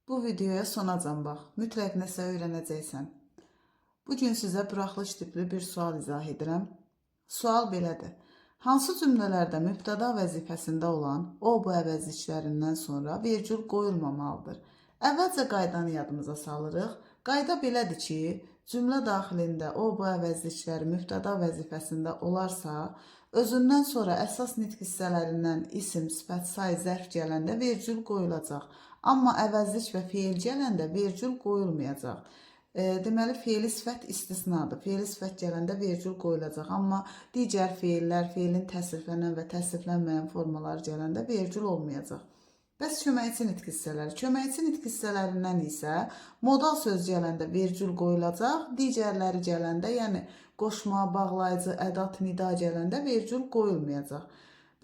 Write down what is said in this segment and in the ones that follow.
Bu videoya sonacan bax. Mütləq nəsə öyrənəcəksən. Bugün sizə buraxılış tipli bir sual izah edirəm. Sual belədir. Hansı cümlələrdə mübtəda vəzifəsində olan o, bu əvəzliklərindən sonra vergül qoyulmamalıdır? Əvvəlcə qaydanı yadımıza salırıq. Qayda belədir ki, cümlə daxilində o, bu əvəzlikləri mübtəda vəzifəsində olarsa, özündən sonra əsas nitq hissələrindən isim, sifət, say, zərf gələndə vergül qoyulacaq. Amma əvəzlik və feil gələndə vergül qoyulmayacaq. Deməli, feili sifət istisnadır. Feili sifət gələndə vergül qoyulacaq. Amma digər feillər, feilin təsriflənən və təsriflənməyən formaları gələndə vergül olmayacaq. Bəs köməkçi nitq hissələri? Köməkçi nitq hissələrindən isə modal söz gələndə vergül qoyulacaq. Digərləri gələndə, yəni qoşma, bağlayıcı, ədat, nida gələndə vergül qoyulmayacaq.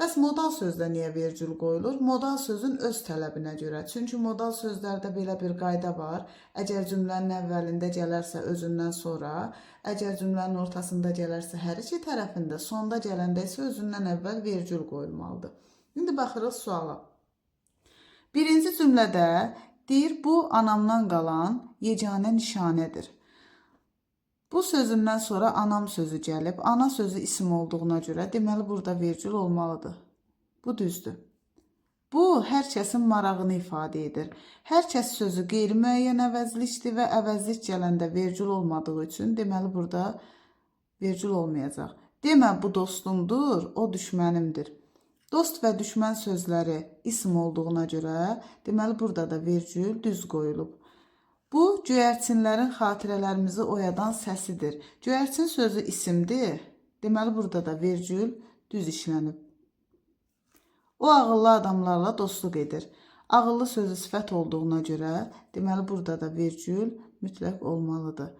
Bəs modal sözdə niyə vergül qoyulur? Modal sözün öz tələbinə görə. Çünki modal sözlərdə belə bir qayda var. Əgər cümlənin əvvəlində gələrsə özündən sonra, əgər cümlənin ortasında gələrsə hər iki tərəfində, sonda gələndə isə özündən əvvəl vergül qoyulmalıdır. İndi baxırıq suala. Birinci cümlədə deyir, bu anamdan qalan yeganə nişanədir. Bu sözündən sonra anam sözü gəlib, ana sözü isim olduğuna görə deməli burada vergül olmalıdır. Bu düzdür. Bu, hər kəsin marağını ifadə edir. Hər kəs sözü qeyri-müəyyən əvəzlikdir və əvəzlik gələndə vergül olmadığı üçün deməli burada vergül olmayacaq. Demə bu dostumdur, o düşmənimdir. Dost və düşmən sözləri isim olduğuna görə deməli burada da vergül düz qoyulub. Bu, göyərçinlərin xatirələrimizi oyadan səsidir. Göyərçin sözü isimdir. Deməli, burada da vergül düz işlənib. O, ağıllı adamlarla dostluq edir. Ağıllı sözü sifət olduğuna görə, deməli, burada da vergül mütləq olmalıdır.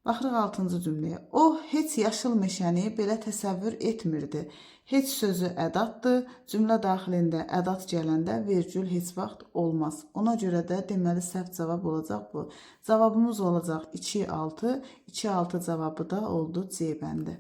Baxırıq 6-cı cümləyə. O, heç yaşıl meşəni belə təsəvvür etmirdi. Heç sözü ədatdır. Cümlə daxilində ədat gələndə vergül heç vaxt olmaz. Ona görə də deməli səhv cavab olacaq bu. Cavabımız olacaq 2-6. 2-6 cavabı da oldu C bəndi.